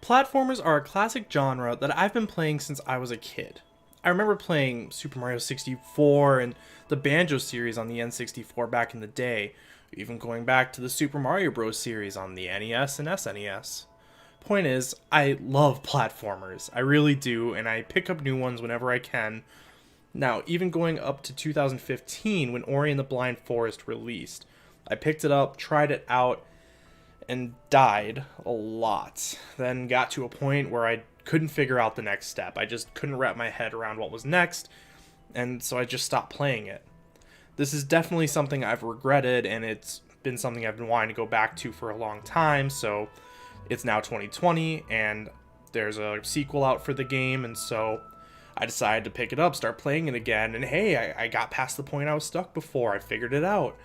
Platformers are a classic genre that I've been playing since I was a kid. I remember playing Super Mario 64 and the Banjo series on the N64 back in the day, even going back to the Super Mario Bros. Series on the NES and SNES. Point is, I love platformers. I really do, and I pick up new ones whenever I can. Now, even going up to 2015 when Ori and the Blind Forest released, I picked it up, tried it out, and died a lot. Then got to a point where I couldn't figure out the next step. I just couldn't wrap my head around what was next, and so I just stopped playing it. This is definitely something I've regretted, and it's been something I've been wanting to go back to for a long time, so it's now 2020, and there's a sequel out for the game, and so I decided to pick it up, start playing it again, and hey, I got past the point I was stuck before. I figured it out.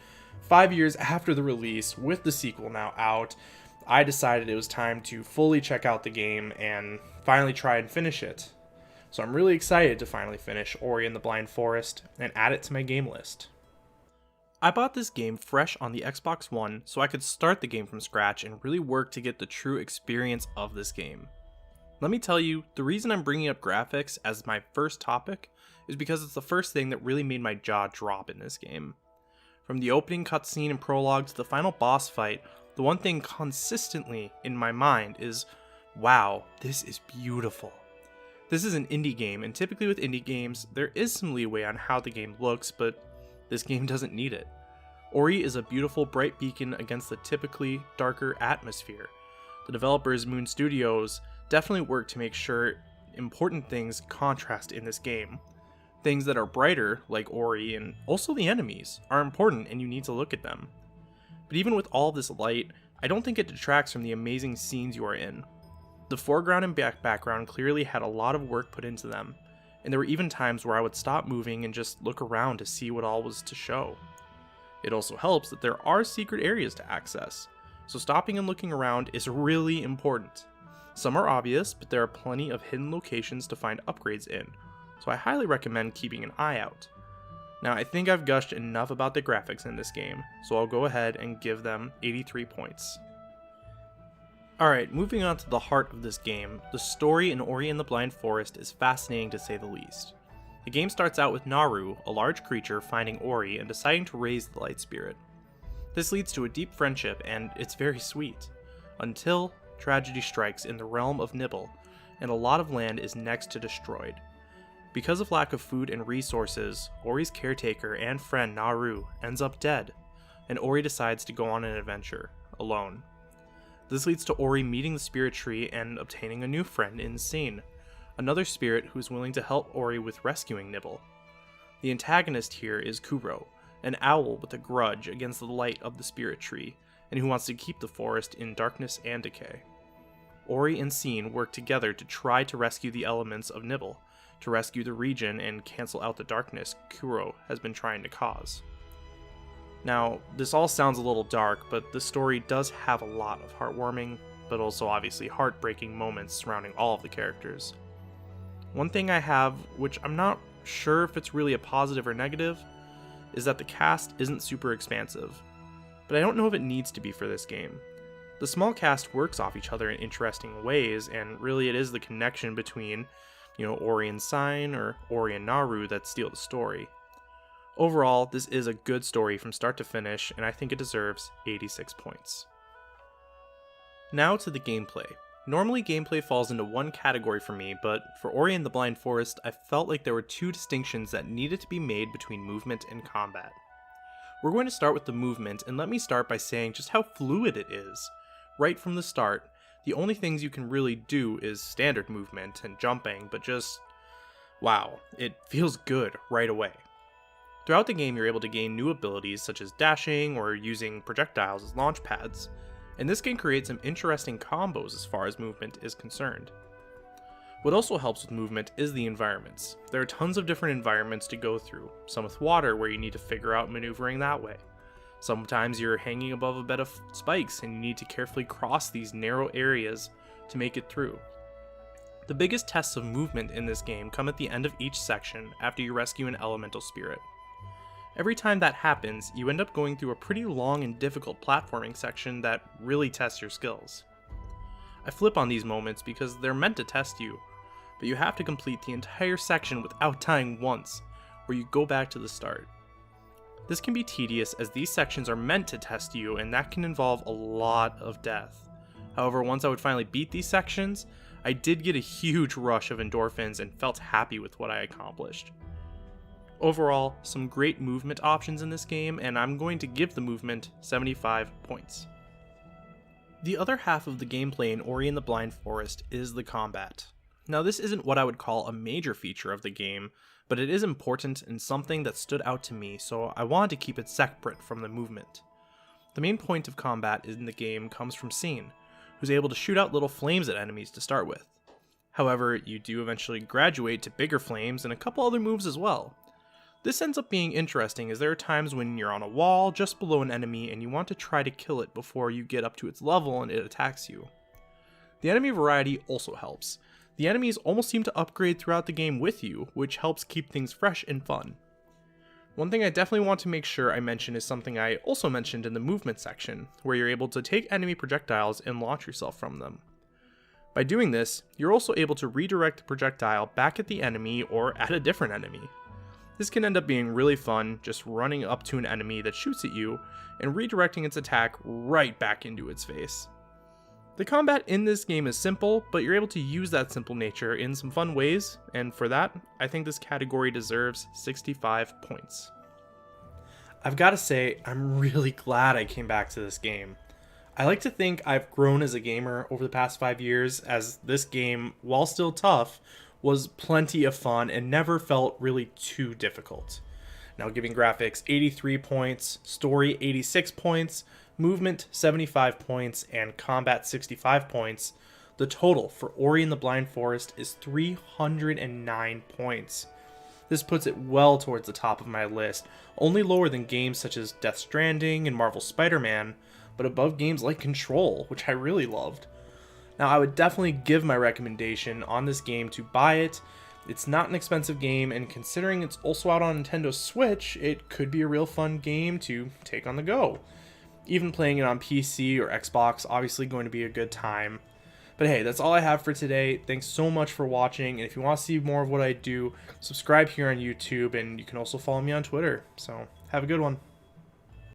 5 years after the release, with the sequel now out, I decided it was time to fully check out the game and finally try and finish it. So I'm really excited to finally finish Ori and the Blind Forest and add it to my game list. I bought this game fresh on the Xbox One so I could start the game from scratch and really work to get the true experience of this game. Let me tell you, the reason I'm bringing up graphics as my first topic is because it's the first thing that really made my jaw drop in this game. From the opening cutscene and prologue to the final boss fight, the one thing consistently in my mind is, wow, this is beautiful. This is an indie game, and typically with indie games, there is some leeway on how the game looks, but this game doesn't need it. Ori is a beautiful, bright beacon against the typically darker atmosphere. The developers, Moon Studios, definitely work to make sure important things contrast in this game. Things that are brighter, like Ori, and also the enemies, are important and you need to look at them. But even with all this light, I don't think it detracts from the amazing scenes you are in. The foreground and background clearly had a lot of work put into them, and there were even times where I would stop moving and just look around to see what all was to show. It also helps that there are secret areas to access, so stopping and looking around is really important. Some are obvious, but there are plenty of hidden locations to find upgrades in, so I highly recommend keeping an eye out. Now, I think I've gushed enough about the graphics in this game, so I'll go ahead and give them 83 points. Alright, moving on to the heart of this game, the story in Ori and the Blind Forest is fascinating to say the least. The game starts out with Naru, a large creature, finding Ori and deciding to raise the light spirit. This leads to a deep friendship, and it's very sweet. Until tragedy strikes in the realm of Nibble, and a lot of land is next to destroyed. Because of lack of food and resources, Ori's caretaker and friend Naru ends up dead, and Ori decides to go on an adventure, alone. This leads to Ori meeting the spirit tree and obtaining a new friend in Scene, another spirit who's willing to help Ori with rescuing Nibble. The antagonist here is Kuro, an owl with a grudge against the light of the spirit tree, and who wants to keep the forest in darkness and decay. Ori and Scene work together to try to rescue the elements of Nibble, to rescue the region and cancel out the darkness Kuro has been trying to cause. Now, this all sounds a little dark, but the story does have a lot of heartwarming, but also obviously heartbreaking moments surrounding all of the characters. One thing I have, which I'm not sure if it's really a positive or negative, is that the cast isn't super expansive, but I don't know if it needs to be for this game. The small cast works off each other in interesting ways, and really it is the connection between, Ori and Sign or Ori and Naru that steal the story. Overall, this is a good story from start to finish, and I think it deserves 86 points. Now to the gameplay. Normally gameplay falls into one category for me, but for Ori and the Blind Forest, I felt like there were two distinctions that needed to be made between movement and combat. We're going to start with the movement, and let me start by saying just how fluid it is. Right from the start, the only things you can really do is standard movement and jumping, but just, wow, it feels good right away. Throughout the game, you're able to gain new abilities such as dashing or using projectiles as launch pads, and this can create some interesting combos as far as movement is concerned. What also helps with movement is the environments. There are tons of different environments to go through, some with water where you need to figure out maneuvering that way. Sometimes you're hanging above a bed of spikes and you need to carefully cross these narrow areas to make it through. The biggest tests of movement in this game come at the end of each section after you rescue an elemental spirit. Every time that happens, you end up going through a pretty long and difficult platforming section that really tests your skills. I flip on these moments because they're meant to test you, but you have to complete the entire section without dying once, or you go back to the start. This can be tedious as these sections are meant to test you, and that can involve a lot of death. However, once I would finally beat these sections, I did get a huge rush of endorphins and felt happy with what I accomplished. Overall, some great movement options in this game, and I'm going to give the movement 75 points. The other half of the gameplay in Ori and the Blind Forest is the combat. Now, this isn't what I would call a major feature of the game, but it is important and something that stood out to me, so I wanted to keep it separate from the movement. The main point of combat in the game comes from Scene, who's able to shoot out little flames at enemies to start with. However, you do eventually graduate to bigger flames and a couple other moves as well. This ends up being interesting as there are times when you're on a wall just below an enemy and you want to try to kill it before you get up to its level and it attacks you. The enemy variety also helps. The enemies almost seem to upgrade throughout the game with you, which helps keep things fresh and fun. One thing I definitely want to make sure I mention is something I also mentioned in the movement section, where you're able to take enemy projectiles and launch yourself from them. By doing this, you're also able to redirect the projectile back at the enemy or at a different enemy. This can end up being really fun, just running up to an enemy that shoots at you and redirecting its attack right back into its face. The combat in this game is simple, but you're able to use that simple nature in some fun ways, and for that, I think this category deserves 65 points. I've got to say, I'm really glad I came back to this game. I like to think I've grown as a gamer over the past 5 years, as this game, while still tough, was plenty of fun and never felt really too difficult. Now, giving graphics 83 points, story 86 points, movement 75 points, and combat 65 points, the total for Ori and the Blind Forest is 309 points. This puts it well towards the top of my list, only lower than games such as Death Stranding and Marvel's Spider-Man, but above games like Control, which I really loved. Now, I would definitely give my recommendation on this game to buy it. It's not an expensive game, and considering it's also out on Nintendo Switch, it could be a real fun game to take on the go. Even playing it on PC or Xbox, obviously going to be a good time. But hey, that's all I have for today. Thanks so much for watching, and if you want to see more of what I do, subscribe here on YouTube, and you can also follow me on Twitter. So, have a good one.